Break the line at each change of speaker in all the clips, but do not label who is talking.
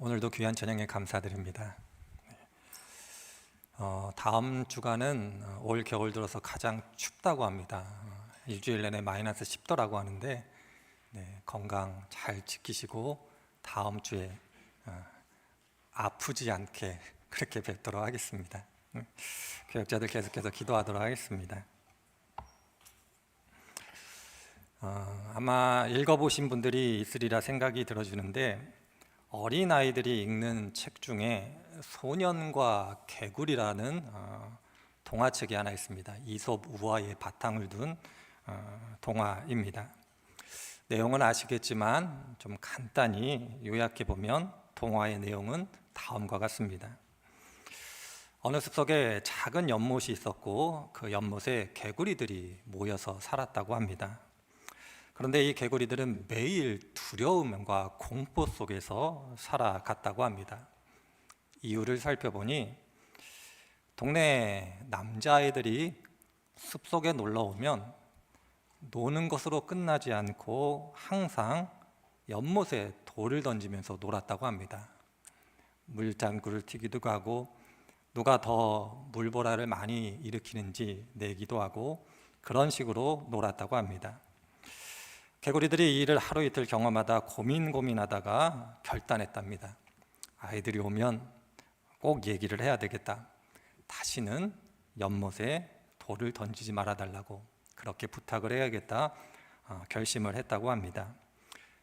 오늘도 귀한 저녁에 감사드립니다. 다음 주간은 올 겨울 들어서 가장 춥다고 합니다. 일주일 내내 마이너스 10도라고 하는데 건강 잘 지키시고 다음 주에 아프지 않게 그렇게 뵙도록 하겠습니다. 교역자들 계속해서 기도하도록 하겠습니다. 아마 읽어보신 분들이 있으리라 생각이 들어지는데 어린아이들이 읽는 책 중에 소년과 개구리라는 동화책이 하나 있습니다. 이솝 우화의 바탕을 둔 동화입니다. 내용은 아시겠지만 좀 간단히 요약해 보면 동화의 내용은 다음과 같습니다. 어느 숲속에 작은 연못이 있었고 그 연못에 개구리들이 모여서 살았다고 합니다. 그런데 이 개구리들은 매일 두려움과 공포 속에서 살아갔다고 합니다. 이유를 살펴보니 동네 남자아이들이 숲속에 놀러 오면 노는 것으로 끝나지 않고 항상 연못에 돌을 던지면서 놀았다고 합니다. 물장구를 튀기도 하고 누가 더 물보라를 많이 일으키는지 내기도 하고 그런 식으로 놀았다고 합니다. 개구리들이 이 일을 하루 이틀 경험하다 고민하다가 결단했답니다. 아이들이 오면 꼭 얘기를 해야 되겠다. 다시는 연못에 돌을 던지지 말아달라고 그렇게 부탁을 해야겠다 결심을 했다고 합니다.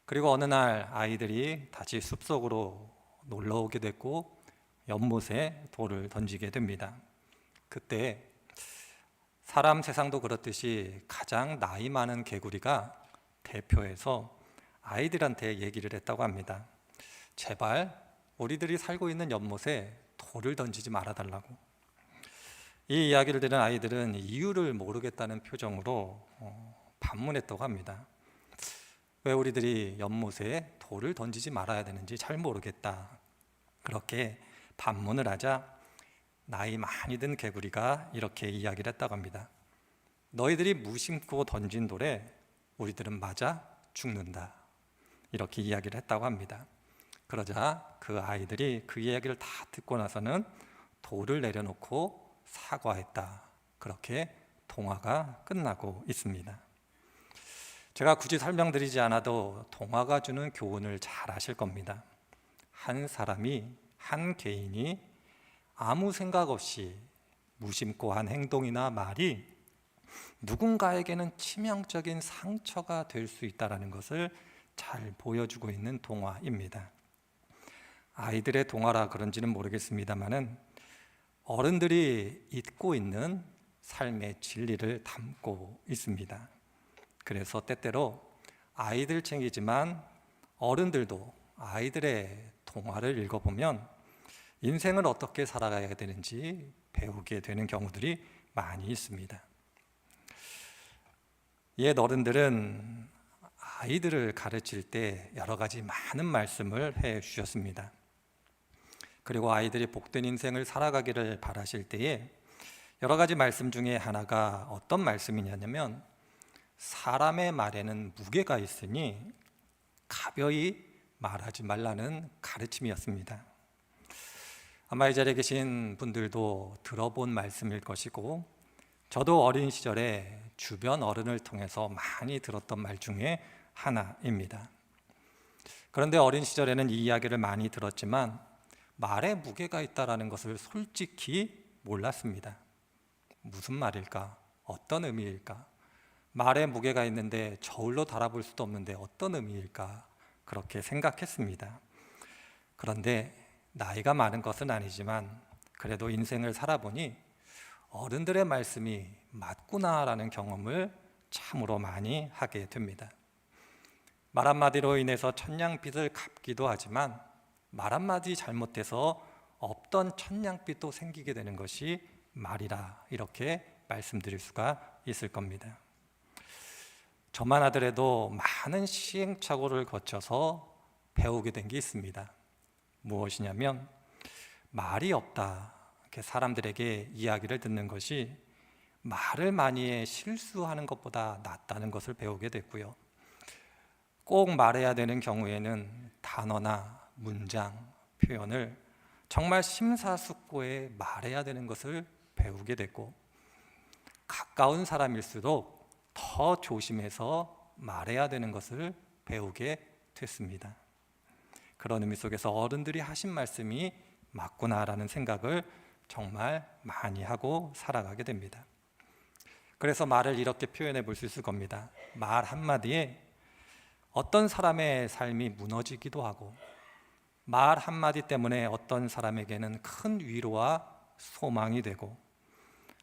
그리고 어느 날 아이들이 다시 숲속으로 놀러 오게 됐고 연못에 돌을 던지게 됩니다. 그때 사람 세상도 그렇듯이 가장 나이 많은 개구리가 대표해서 아이들한테 얘기를 했다고 합니다. 제발 우리들이 살고 있는 연못에 돌을 던지지 말아달라고. 이 이야기를 들은 아이들은 이유를 모르겠다는 표정으로 반문했다고 합니다. 왜 우리들이 연못에 돌을 던지지 말아야 되는지 잘 모르겠다. 그렇게 반문을 하자 나이 많이 든 개구리가 이렇게 이야기를 했다고 합니다. 너희들이 무심코 던진 돌에 우리들은 맞아 죽는다. 이렇게 이야기를 했다고 합니다. 그러자 그 아이들이 그 이야기를 다 듣고 나서는 돌을 내려놓고 사과했다. 그렇게 동화가 끝나고 있습니다. 제가 굳이 설명드리지 않아도 동화가 주는 교훈을 잘 아실 겁니다. 한 사람이, 한 개인이 아무 생각 없이 무심코 한 행동이나 말이 누군가에게는 치명적인 상처가 될 수 있다는 것을 잘 보여주고 있는 동화입니다. 아이들의 동화라 그런지는 모르겠습니다만은 어른들이 잊고 있는 삶의 진리를 담고 있습니다. 그래서 때때로 아이들 책이지만 어른들도 아이들의 동화를 읽어보면 인생을 어떻게 살아가야 되는지 배우게 되는 경우들이 많이 있습니다. 옛 어른들은 아이들을 가르칠 때 여러 가지 많은 말씀을 해 주셨습니다. 그리고 아이들이 복된 인생을 살아가기를 바라실 때에 여러 가지 말씀 중에 하나가 어떤 말씀이냐면 사람의 말에는 무게가 있으니 가벼이 말하지 말라는 가르침이었습니다. 아마 이 자리에 계신 분들도 들어본 말씀일 것이고 저도 어린 시절에 주변 어른을 통해서 많이 들었던 말 중에 하나입니다. 그런데 어린 시절에는 이 이야기를 많이 들었지만 말에 무게가 있다는 것을 솔직히 몰랐습니다. 무슨 말일까? 어떤 의미일까? 말에 무게가 있는데 저울로 달아볼 수도 없는데 어떤 의미일까? 그렇게 생각했습니다. 그런데 나이가 많은 것은 아니지만 그래도 인생을 살아보니 어른들의 말씀이 맞구나라는 경험을 참으로 많이 하게 됩니다. 말 한마디로 인해서 천냥빚을 갚기도 하지만 말 한마디 잘못해서 없던 천냥빚도 생기게 되는 것이 말이라 이렇게 말씀드릴 수가 있을 겁니다. 저만 하더라도 많은 시행착오를 거쳐서 배우게 된 게 있습니다. 무엇이냐면 말이 없다. 이렇게 사람들에게 이야기를 듣는 것이 말을 많이 해 실수하는 것보다 낫다는 것을 배우게 됐고요. 꼭 말해야 되는 경우에는 단어나 문장, 표현을 정말 심사숙고해 말해야 되는 것을 배우게 됐고, 가까운 사람일수록 더 조심해서 말해야 되는 것을 배우게 됐습니다. 그런 의미 속에서 어른들이 하신 말씀이 맞구나라는 생각을 정말 많이 하고 살아가게 됩니다. 그래서 말을 이렇게 표현해 볼 수 있을 겁니다. 말 한마디에 어떤 사람의 삶이 무너지기도 하고, 말 한마디 때문에 어떤 사람에게는 큰 위로와 소망이 되고,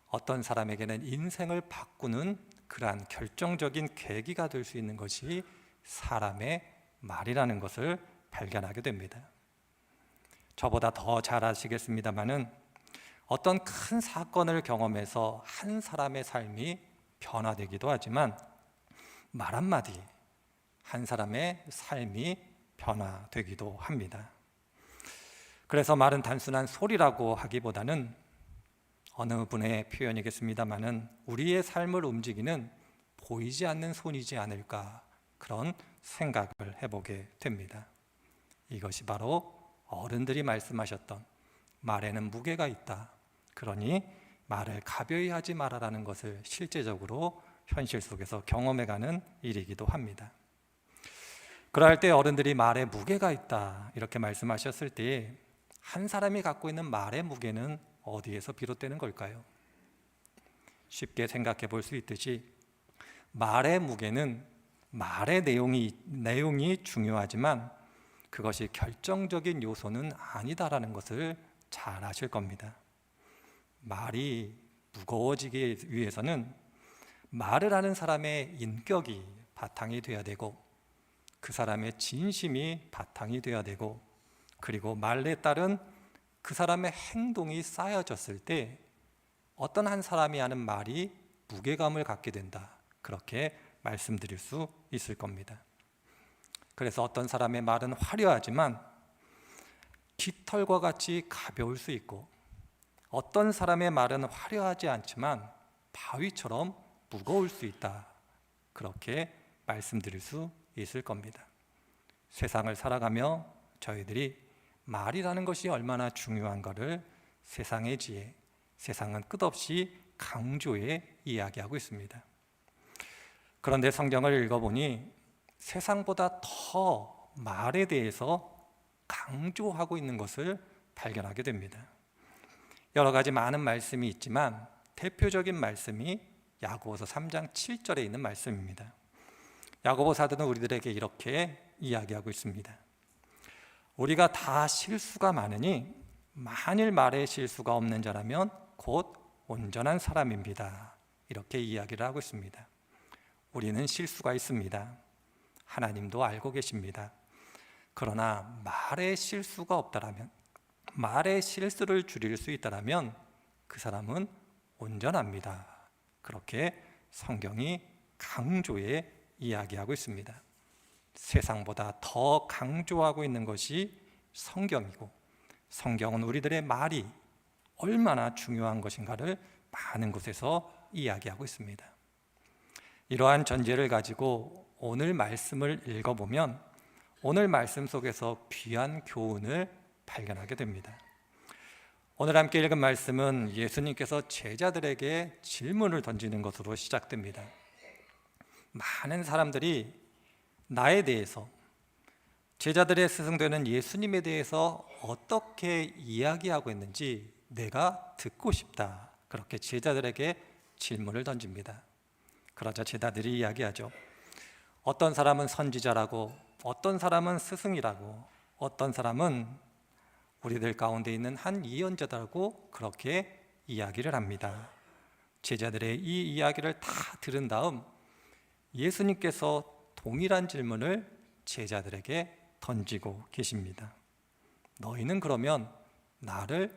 어떤 사람에게는 인생을 바꾸는 그러한 결정적인 계기가 될 수 있는 것이 사람의 말이라는 것을 발견하게 됩니다. 저보다 더 잘 아시겠습니다마는 어떤 큰 사건을 경험해서 한 사람의 삶이 변화되기도 하지만, 말 한마디 한 사람의 삶이 변화되기도 합니다. 그래서 말은 단순한 소리라고 하기보다는 어느 분의 표현이겠습니다마는 우리의 삶을 움직이는 보이지 않는 손이지 않을까, 그런 생각을 해보게 됩니다. 이것이 바로 어른들이 말씀하셨던 말에는 무게가 있다, 그러니 말을 가벼이 하지 말아라는 것을 실제적으로 현실 속에서 경험해가는 일이기도 합니다. 그럴 때 어른들이 말에 무게가 있다 이렇게 말씀하셨을 때, 한 사람이 갖고 있는 말의 무게는 어디에서 비롯되는 걸까요? 쉽게 생각해 볼 수 있듯이 말의 무게는 말의 내용이 중요하지만 그것이 결정적인 요소는 아니다라는 것을 잘 아실 겁니다. 말이 무거워지기 위해서는 말을 하는 사람의 인격이 바탕이 돼야 되고, 그 사람의 진심이 바탕이 돼야 되고, 그리고 말에 따른 그 사람의 행동이 쌓여졌을 때 어떤 한 사람이 하는 말이 무게감을 갖게 된다, 그렇게 말씀드릴 수 있을 겁니다. 그래서 어떤 사람의 말은 화려하지만 깃털과 같이 가벼울 수 있고, 어떤 사람의 말은 화려하지 않지만 바위처럼 무거울 수 있다, 그렇게 말씀드릴 수 있을 겁니다. 세상을 살아가며 저희들이 말이라는 것이 얼마나 중요한가를 세상의 지혜, 세상은 끝없이 강조해 이야기하고 있습니다. 그런데 성경을 읽어보니 세상보다 더 말에 대해서 강조하고 있는 것을 발견하게 됩니다. 여러 가지 많은 말씀이 있지만 대표적인 말씀이 야고보서 3장 7절에 있는 말씀입니다. 야고보 사도는 우리들에게 이렇게 이야기하고 있습니다. 우리가 다 실수가 많으니 만일 말에 실수가 없는 자라면 곧 온전한 사람입니다, 이렇게 이야기를 하고 있습니다. 우리는 실수가 있습니다. 하나님도 알고 계십니다. 그러나 말에 실수가 없다라면, 말에 실수를 줄일 수 있다라면 그 사람은 온전합니다, 그렇게 성경이 강조해 이야기하고 있습니다. 세상보다 더 강조하고 있는 것이 성경이고, 성경은 우리들의 말이 얼마나 중요한 것인가를 많은 곳에서 이야기하고 있습니다. 이러한 전제를 가지고 오늘 말씀을 읽어보면 오늘 말씀 속에서 귀한 교훈을 발견하게 됩니다. 오늘 함께 읽은 말씀은 예수님께서 제자들에게 질문을 던지는 것으로 시작됩니다. 많은 사람들이 나에 대해서, 제자들의 스승되는 예수님에 대해서 어떻게 이야기하고 있는지 내가 듣고 싶다, 그렇게 제자들에게 질문을 던집니다. 그러자 제자들이 이야기하죠. 어떤 사람은 선지자라고, 어떤 사람은 스승이라고, 어떤 사람은 우리들 가운데 있는 한 예언자라고 그렇게 이야기를 합니다. 제자들의 이 이야기를 다 들은 다음 예수님께서 동일한 질문을 제자들에게 던지고 계십니다. 너희는 그러면 나를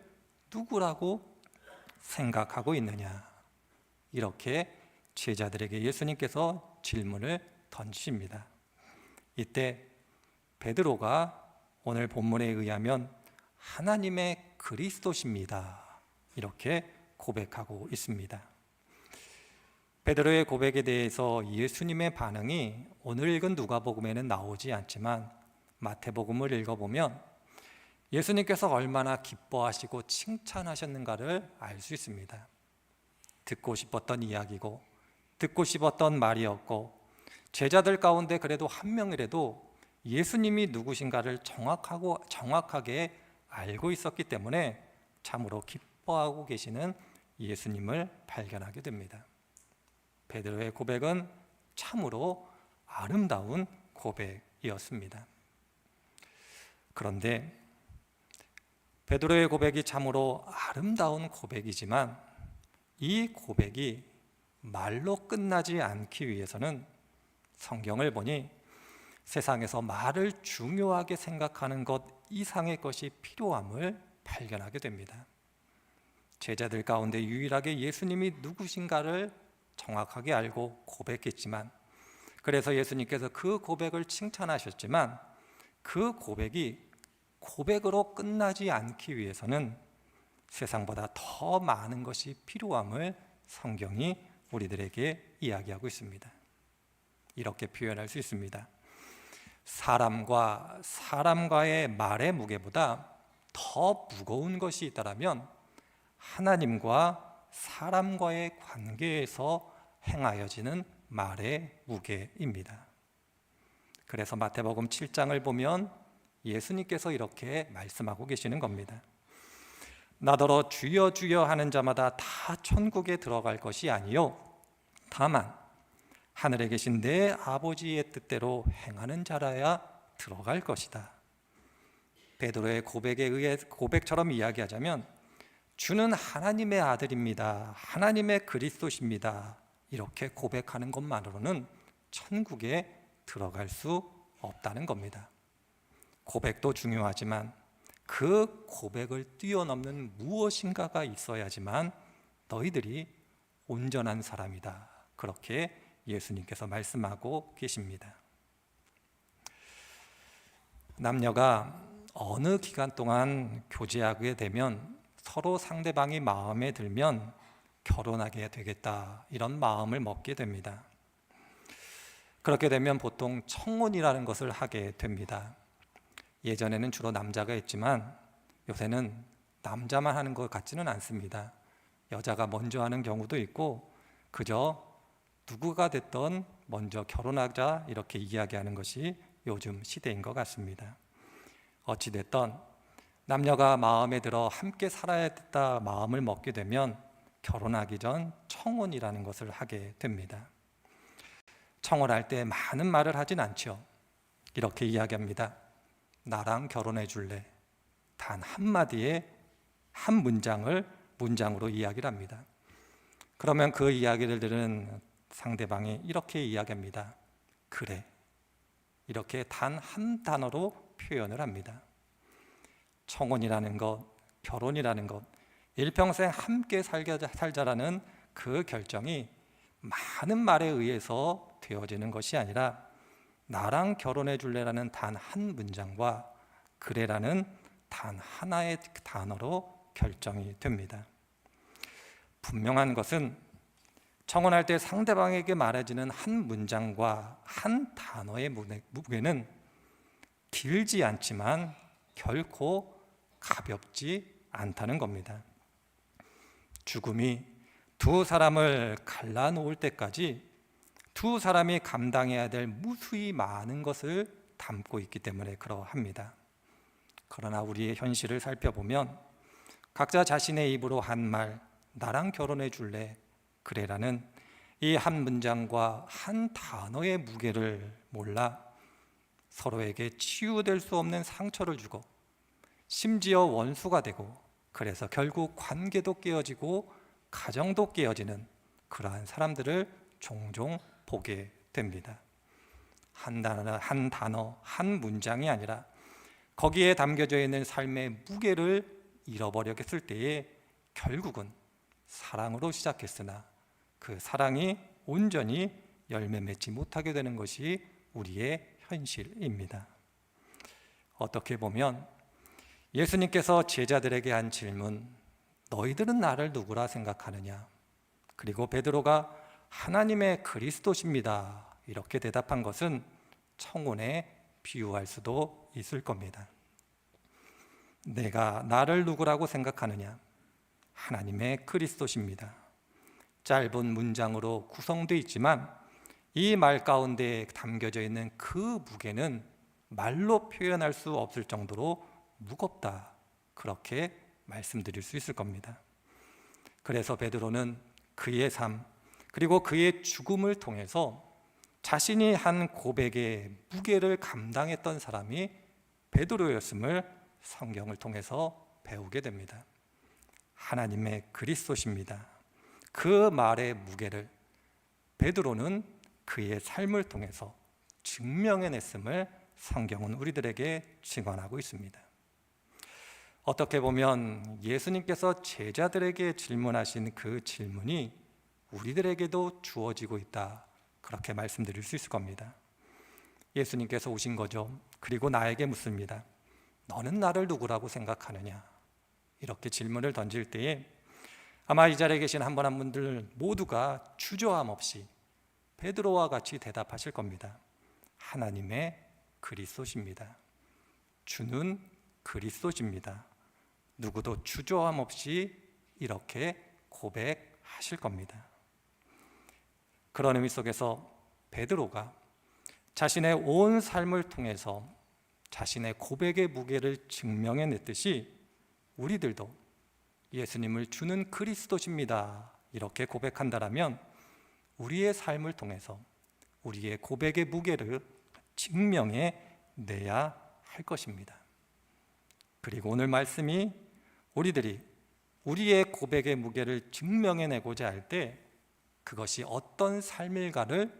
누구라고 생각하고 있느냐, 이렇게 제자들에게 예수님께서 질문을 던지십니다. 이때 베드로가 오늘 본문에 의하면 하나님의 그리스도십니다, 이렇게 고백하고 있습니다. 베드로의 고백에 대해서 예수님의 반응이 오늘 읽은 누가복음에는 나오지 않지만 마태복음을 읽어보면 예수님께서 얼마나 기뻐하시고 칭찬하셨는가를 알 수 있습니다. 듣고 싶었던 이야기고 듣고 싶었던 말이었고, 제자들 가운데 그래도 한 명이라도 예수님이 누구신가를 정확하게 알고 있었기 때문에 참으로 기뻐하고 계시는 예수님을 발견하게 됩니다. 베드로의 고백은 참으로 아름다운 고백이었습니다. 그런데 베드로의 고백이 참으로 아름다운 고백이지만 이 고백이 말로 끝나지 않기 위해서는 성경을 보니 세상에서 말을 중요하게 생각하는 것 이상의 것이 필요함을 발견하게 됩니다. 제자들 가운데 유일하게 예수님이 누구신가를 정확하게 알고 고백했지만, 그래서 예수님께서 그 고백을 칭찬하셨지만, 그 고백이 고백으로 끝나지 않기 위해서는 세상보다 더 많은 것이 필요함을 성경이 우리들에게 이야기하고 있습니다. 이렇게 표현할 수 있습니다. 사람과의 말의 무게보다 더 무거운 것이 있다면 하나님과 사람과의 관계에서 행하여지는 말의 무게입니다. 그래서 마태복음 7장을 보면 예수님께서 이렇게 말씀하고 계시는 겁니다. 나더러 주여 주여 하는 자마다 다 천국에 들어갈 것이 아니요 다만 하늘에 계신 내 아버지의 뜻대로 행하는 자라야 들어갈 것이다. 베드로의 고백처럼 이야기하자면 주는 하나님의 아들입니다, 하나님의 그리스도십니다, 이렇게 고백하는 것만으로는 천국에 들어갈 수 없다는 겁니다. 고백도 중요하지만 그 고백을 뛰어넘는 무엇인가가 있어야지만 너희들이 온전한 사람이다, 그렇게 예수님께서 말씀하고 계십니다. 남녀가 어느 기간 동안 교제하게 되면 서로 상대방이 마음에 들면 결혼하게 되겠다, 이런 마음을 먹게 됩니다. 그렇게 되면 보통 청혼이라는 것을 하게 됩니다. 예전에는 주로 남자가 했지만 요새는 남자만 하는 것 같지는 않습니다. 여자가 먼저 하는 경우도 있고, 그저 누구가 됐던 먼저 결혼하자 이렇게 이야기하는 것이 요즘 시대인 것 같습니다. 어찌됐든 남녀가 마음에 들어 함께 살아야겠다 마음을 먹게 되면 결혼하기 전 청혼이라는 것을 하게 됩니다. 청혼할 때 많은 말을 하진 않죠. 이렇게 이야기합니다. 나랑 결혼해 줄래? 단 한마디에 한 문장으로 이야기를 합니다. 그러면 그 이야기를 들은 상대방이 이렇게 이야기합니다. 그래. 이렇게 단 한 단어로 표현을 합니다. 청혼이라는 것, 결혼이라는 것, 일평생 함께 살자라는 그 결정이 많은 말에 의해서 되어지는 것이 아니라 나랑 결혼해 줄래라는 단 한 문장과 그래라는 단 하나의 단어로 결정이 됩니다. 분명한 것은 청혼할 때 상대방에게 말해지는 한 문장과 한 단어의 무게는 길지 않지만 결코 가볍지 않다는 겁니다. 죽음이 두 사람을 갈라놓을 때까지 두 사람이 감당해야 될 무수히 많은 것을 담고 있기 때문에 그러합니다. 그러나 우리의 현실을 살펴보면 각자 자신의 입으로 한 말, 나랑 결혼해 줄래? 그래라는 이 한 문장과 한 단어의 무게를 몰라 서로에게 치유될 수 없는 상처를 주고 심지어 원수가 되고, 그래서 결국 관계도 깨어지고 가정도 깨어지는 그러한 사람들을 종종 보게 됩니다. 한 단어, 한 문장이 아니라 거기에 담겨져 있는 삶의 무게를 잃어버렸을 때에 결국은 사랑으로 시작했으나 그 사랑이 온전히 열매 맺지 못하게 되는 것이 우리의 현실입니다. 어떻게 보면 예수님께서 제자들에게 한 질문, 너희들은 나를 누구라 생각하느냐? 그리고 베드로가 하나님의 그리스도십니다, 이렇게 대답한 것은 청혼에 비유할 수도 있을 겁니다. 내가 나를 누구라고 생각하느냐? 하나님의 그리스도십니다. 짧은 문장으로 구성되어 있지만 이 말 가운데 담겨져 있는 그 무게는 말로 표현할 수 없을 정도로 무겁다, 그렇게 말씀드릴 수 있을 겁니다. 그래서 베드로는 그의 삶 그리고 그의 죽음을 통해서 자신이 한 고백의 무게를 감당했던 사람이 베드로였음을 성경을 통해서 배우게 됩니다. 하나님의 그리스도십니다. 그 말의 무게를 베드로는 그의 삶을 통해서 증명해냈음을 성경은 우리들에게 증언하고 있습니다. 어떻게 보면 예수님께서 제자들에게 질문하신 그 질문이 우리들에게도 주어지고 있다, 그렇게 말씀드릴 수 있을 겁니다. 예수님께서 오신 거죠. 그리고 나에게 묻습니다. 너는 나를 누구라고 생각하느냐? 이렇게 질문을 던질 때에 아마 이 자리에 계신 한 분 한 분들 모두가 주저함 없이 베드로와 같이 대답하실 겁니다. 하나님의 그리스도십니다. 주는 그리스도십니다. 누구도 주저함 없이 이렇게 고백하실 겁니다. 그런 의미 속에서 베드로가 자신의 온 삶을 통해서 자신의 고백의 무게를 증명해냈듯이 우리들도 예수님을 주는 그리스도십니다, 이렇게 고백한다면 우리의 삶을 통해서 우리의 고백의 무게를 증명해내야 할 것입니다. 그리고 오늘 말씀이 우리들이 우리의 고백의 무게를 증명해내고자 할 때 그것이 어떤 삶일까를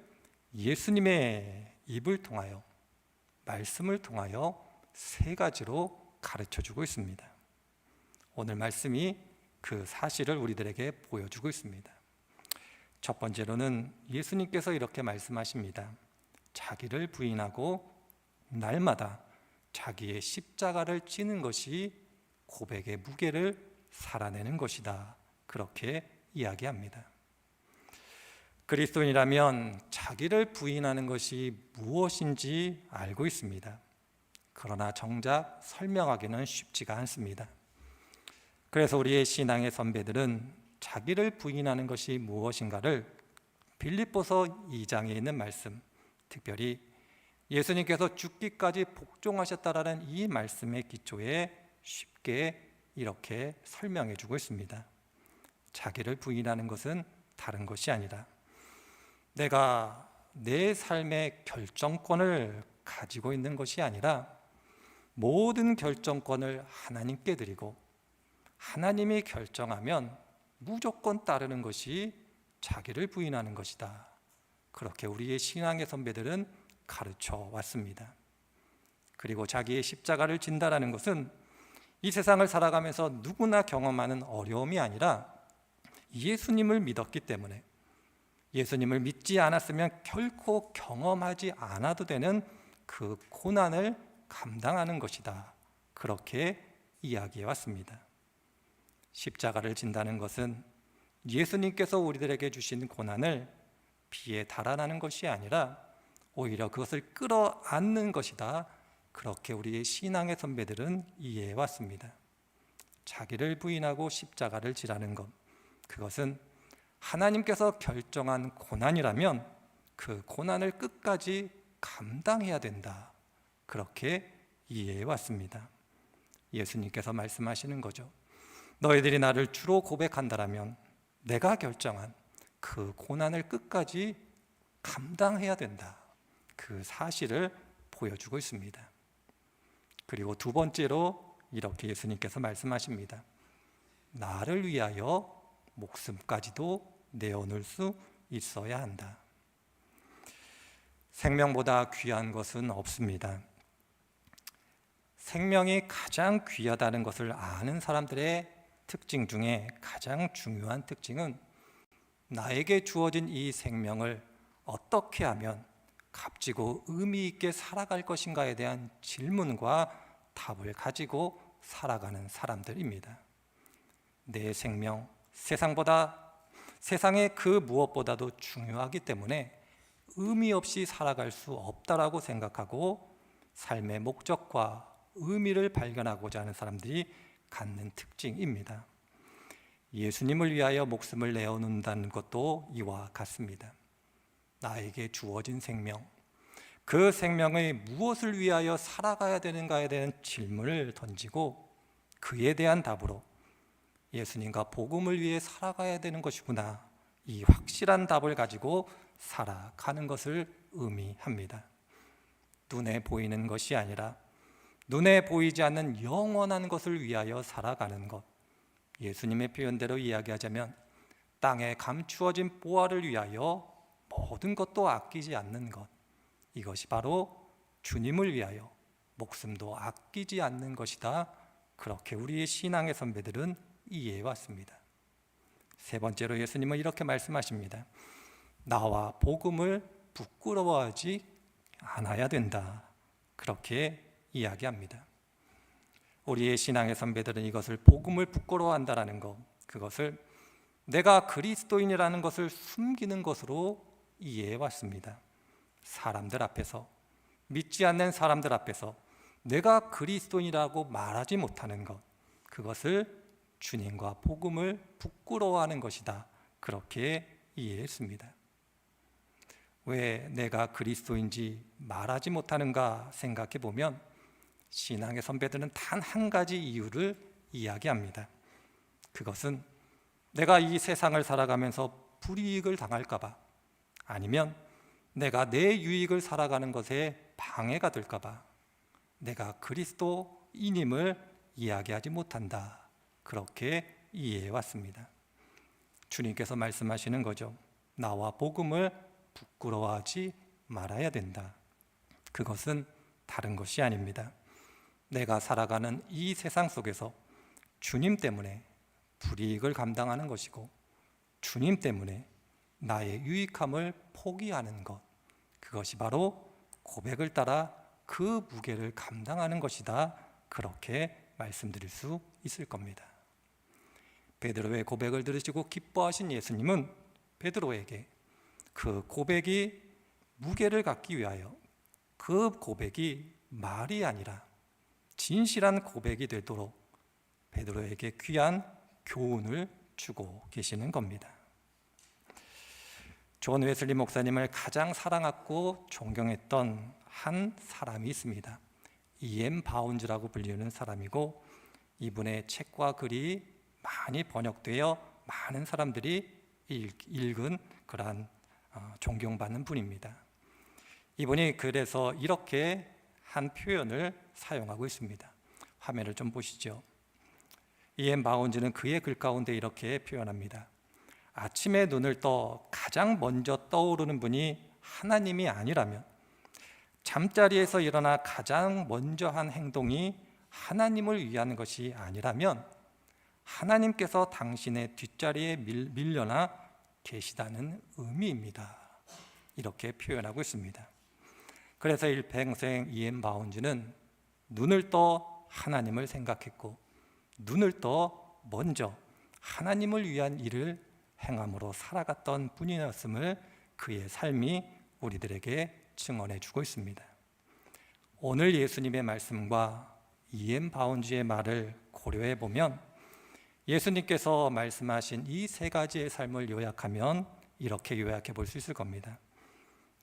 예수님의 입을 통하여, 말씀을 통하여 세 가지로 가르쳐주고 있습니다. 오늘 말씀이 그 사실을 우리들에게 보여주고 있습니다. 첫 번째로는 예수님께서 이렇게 말씀하십니다. 자기를 부인하고 날마다 자기의 십자가를 지는 것이 고백의 무게를 살아내는 것이다, 그렇게 이야기합니다. 그리스도인이라면 자기를 부인하는 것이 무엇인지 알고 있습니다. 그러나 정작 설명하기는 쉽지가 않습니다. 그래서 우리의 신앙의 선배들은 자기를 부인하는 것이 무엇인가를 빌립보서 2장에 있는 말씀, 특별히 예수님께서 죽기까지 복종하셨다라는 이 말씀의 기초에 쉽게 이렇게 설명해 주고 있습니다. 자기를 부인하는 것은 다른 것이 아니라 내가 내 삶의 결정권을 가지고 있는 것이 아니라 모든 결정권을 하나님께 드리고 하나님이 결정하면 무조건 따르는 것이 자기를 부인하는 것이다, 그렇게 우리의 신앙의 선배들은 가르쳐 왔습니다. 그리고 자기의 십자가를 진다라는 것은 이 세상을 살아가면서 누구나 경험하는 어려움이 아니라 예수님을 믿었기 때문에, 예수님을 믿지 않았으면 결코 경험하지 않아도 되는 그 고난을 감당하는 것이다, 그렇게 이야기해 왔습니다. 십자가를 진다는 것은 예수님께서 우리들에게 주신 고난을 피해 달아나는 것이 아니라 오히려 그것을 끌어안는 것이다, 그렇게 우리의 신앙의 선배들은 이해해 왔습니다. 자기를 부인하고 십자가를 지라는 것, 그것은 하나님께서 결정한 고난이라면 그 고난을 끝까지 감당해야 된다, 그렇게 이해해 왔습니다. 예수님께서 말씀하시는 거죠. 너희들이 나를 주로 고백한다라면 내가 결정한 그 고난을 끝까지 감당해야 된다, 그 사실을 보여주고 있습니다. 그리고 두 번째로 이렇게 예수님께서 말씀하십니다. 나를 위하여 목숨까지도 내어놓을 수 있어야 한다. 생명보다 귀한 것은 없습니다. 생명이 가장 귀하다는 것을 아는 사람들의 특징 중에 가장 중요한 특징은 나에게 주어진 이 생명을 어떻게 하면 값지고 의미 있게 살아갈 것인가에 대한 질문과 답을 가지고 살아가는 사람들입니다. 내 생명, 세상의 그 무엇보다도 중요하기 때문에 의미 없이 살아갈 수 없다라고 생각하고 삶의 목적과 의미를 발견하고자 하는 사람들이 갖는 특징입니다. 예수님을 위하여 목숨을 내어놓는다는 것도 이와 같습니다. 나에게 주어진 생명, 그 생명의 무엇을 위하여 살아가야 되는가에 대한 질문을 던지고 그에 대한 답으로 예수님과 복음을 위해 살아가야 되는 것이구나, 이 확실한 답을 가지고 살아가는 것을 의미합니다. 눈에 보이는 것이 아니라 눈에 보이지 않는 영원한 것을 위하여 살아가는 것, 예수님의 표현대로 이야기하자면 땅에 감추어진 보화를 위하여 모든 것도 아끼지 않는 것, 이것이 바로 주님을 위하여 목숨도 아끼지 않는 것이다. 그렇게 우리의 신앙의 선배들은 이해해 왔습니다. 세 번째로 예수님은 이렇게 말씀하십니다. 나와 복음을 부끄러워하지 않아야 된다. 그렇게 이야기합니다. 우리의 신앙의 선배들은 이것을 복음을 부끄러워한다라는 것, 그것을 내가 그리스도인이라는 것을 숨기는 것으로 이해해 왔습니다. 사람들 앞에서, 믿지 않는 사람들 앞에서 내가 그리스도인이라고 말하지 못하는 것, 그것을 주님과 복음을 부끄러워하는 것이다. 그렇게 이해했습니다. 왜 내가 그리스도인지 말하지 못하는가 생각해 보면 신앙의 선배들은 단 한 가지 이유를 이야기합니다. 그것은 내가 이 세상을 살아가면서 불이익을 당할까 봐, 아니면 내가 내 유익을 살아가는 것에 방해가 될까 봐 내가 그리스도인임을 이야기하지 못한다. 그렇게 이해해 왔습니다. 주님께서 말씀하시는 거죠. 나와 복음을 부끄러워하지 말아야 된다. 그것은 다른 것이 아닙니다. 내가 살아가는 이 세상 속에서 주님 때문에 불이익을 감당하는 것이고 주님 때문에 나의 유익함을 포기하는 것, 그것이 바로 고백을 따라 그 무게를 감당하는 것이다. 그렇게 말씀드릴 수 있을 겁니다. 베드로의 고백을 들으시고 기뻐하신 예수님은 베드로에게 그 고백이 무게를 갖기 위하여 그 고백이 말이 아니라 진실한 고백이 되도록 베드로에게 귀한 교훈을 주고 계시는 겁니다. 존 웨슬리 목사님을 가장 사랑하고 존경했던 한 사람이 있습니다. E.M. 바운즈라고 불리는 사람이고 이분의 책과 글이 많이 번역되어 많은 사람들이 읽은 그러한 존경받는 분입니다. 이분이 그래서 이렇게 한 표현을 사용하고 있습니다. 화면을 좀 보시죠. E.M. 바운즈는 그의 글 가운데 이렇게 표현합니다. 아침에 눈을 떠 가장 먼저 떠오르는 분이 하나님이 아니라면, 잠자리에서 일어나 가장 먼저 한 행동이 하나님을 위한 것이 아니라면 하나님께서 당신의 뒷자리에 밀려나 계시다는 의미입니다. 이렇게 표현하고 있습니다. 그래서 일평생 E.M. 바운즈는 눈을 떠 하나님을 생각했고 눈을 떠 먼저 하나님을 위한 일을 행함으로 살아갔던 분이었음을 그의 삶이 우리들에게 증언해 주고 있습니다. 오늘 예수님의 말씀과 E.M. 바운즈의 말을 고려해 보면 예수님께서 말씀하신 이 세 가지의 삶을 요약하면 이렇게 요약해 볼 수 있을 겁니다.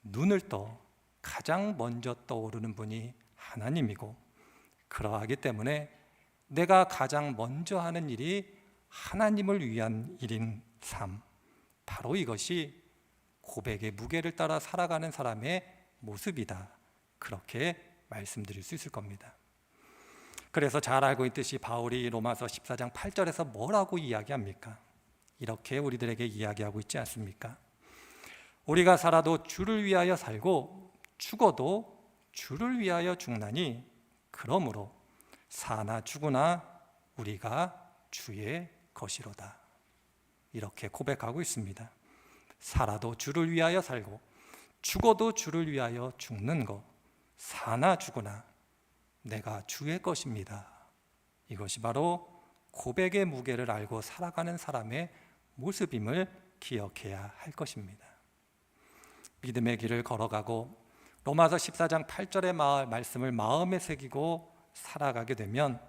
눈을 떠 가장 먼저 떠오르는 분이 하나님이고, 그러하기 때문에 내가 가장 먼저 하는 일이 하나님을 위한 일인 삶, 바로 이것이 고백의 무게를 따라 살아가는 사람의 모습이다. 그렇게 말씀드릴 수 있을 겁니다. 그래서 잘 알고 있듯이 바울이 로마서 14장 8절에서 뭐라고 이야기합니까? 이렇게 우리들에게 이야기하고 있지 않습니까? 우리가 살아도 주를 위하여 살고 죽어도 주를 위하여 죽나니 그러므로 사나 죽으나 우리가 주의 것이로다. 이렇게 고백하고 있습니다. 살아도 주를 위하여 살고 죽어도 주를 위하여 죽는 것, 사나 죽으나 내가 주의 것입니다. 이것이 바로 고백의 무게를 알고 살아가는 사람의 모습임을 기억해야 할 것입니다. 믿음의 길을 걸어가고 로마서 14장 8절의 말씀을 마음에 새기고 살아가게 되면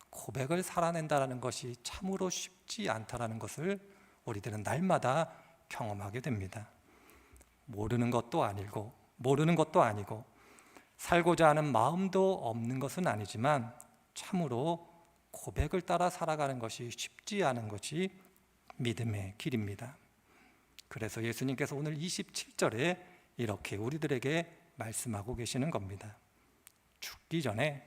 고백을 살아낸다는 것이 참으로 쉽지 않다는 것을 우리들은 날마다 경험하게 됩니다. 모르는 것도 아니고 살고자 하는 마음도 없는 것은 아니지만 참으로 고백을 따라 살아가는 것이 쉽지 않은 것이 믿음의 길입니다. 그래서 예수님께서 오늘 27절에 이렇게 우리들에게 말씀하고 계시는 겁니다. 죽기 전에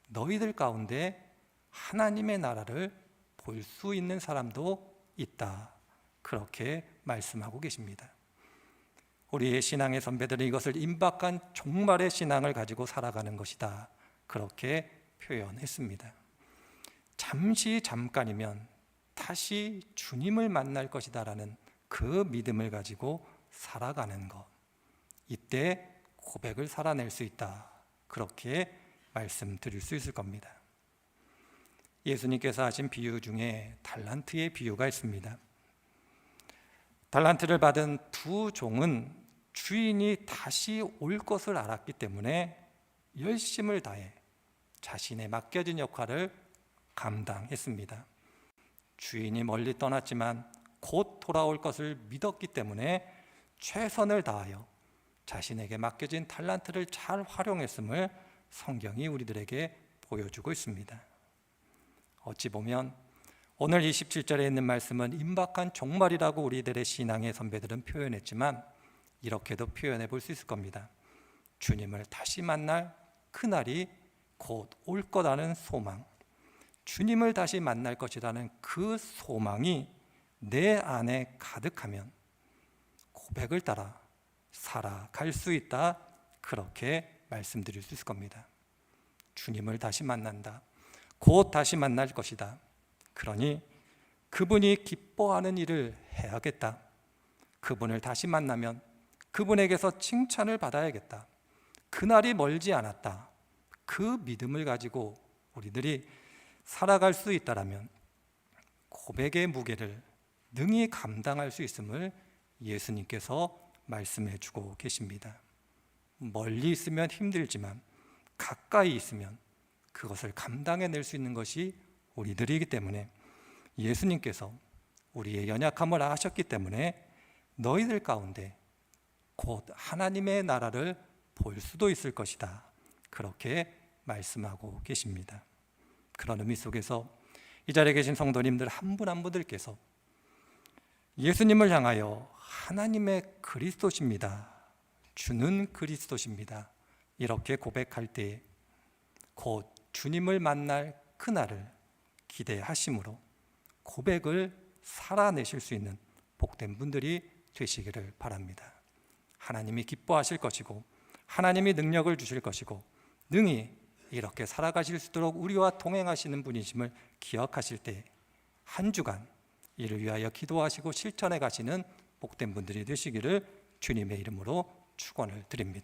너희들 가운데 하나님의 나라를 볼 수 있는 사람도 있다. 그렇게 말씀하고 계십니다. 우리의 신앙의 선배들은 이것을 임박한 종말의 신앙을 가지고 살아가는 것이다. 그렇게 표현했습니다. 잠깐이면 다시 주님을 만날 것이다라는 그 믿음을 가지고 살아가는 것, 이때 고백을 살아낼 수 있다. 그렇게 말씀드릴 수 있을 겁니다. 예수님께서 하신 비유 중에 달란트의 비유가 있습니다. 달란트를 받은 두 종은 주인이 다시 올 것을 알았기 때문에 열심을 다해 자신의 맡겨진 역할을 감당했습니다. 주인이 멀리 떠났지만 곧 돌아올 것을 믿었기 때문에 최선을 다하여 자신에게 맡겨진 달란트를 잘 활용했음을 성경이 우리들에게 보여주고 있습니다. 어찌 보면 오늘 27절에 있는 말씀은 임박한 종말이라고 우리들의 신앙의 선배들은 표현했지만 이렇게도 표현해 볼 수 있을 겁니다. 주님을 다시 만날 그날이 곧 올 거라는 소망, 주님을 다시 만날 것이라는 그 소망이 내 안에 가득하면 고백을 따라 살아갈 수 있다. 그렇게 말씀드릴 수 있을 겁니다. 주님을 다시 만난다. 곧 다시 만날 것이다. 그러니 그분이 기뻐하는 일을 해야겠다. 그분을 다시 만나면 그분에게서 칭찬을 받아야겠다. 그날이 멀지 않았다. 그 믿음을 가지고 우리들이 살아갈 수 있다라면 고백의 무게를 능히 감당할 수 있음을 예수님께서 말씀해 주고 계십니다. 멀리 있으면 힘들지만 가까이 있으면 그것을 감당해낼 수 있는 것이 우리들이기 때문에 예수님께서 우리의 연약함을 아셨기 때문에 너희들 가운데 곧 하나님의 나라를 볼 수도 있을 것이다. 그렇게 말씀하고 계십니다. 그런 의미 속에서 이 자리에 계신 성도님들 한 분 한 분들께서 예수님을 향하여 하나님의 그리스도십니다. 주는 그리스도십니다. 이렇게 고백할 때 곧 주님을 만날 그날을 기대하심으로 고백을 살아내실 수 있는 복된 분들이 되시기를 바랍니다. 하나님이 기뻐하실 것이고 하나님이 능력을 주실 것이고 능히 이렇게 살아가실 수 있도록 우리와 동행하시는 분이심을 기억하실 때 한 주간 이를 위하여 기도하시고 실천해 가시는 복된 분들이 되시기를 주님의 이름으로 축원을 드립니다.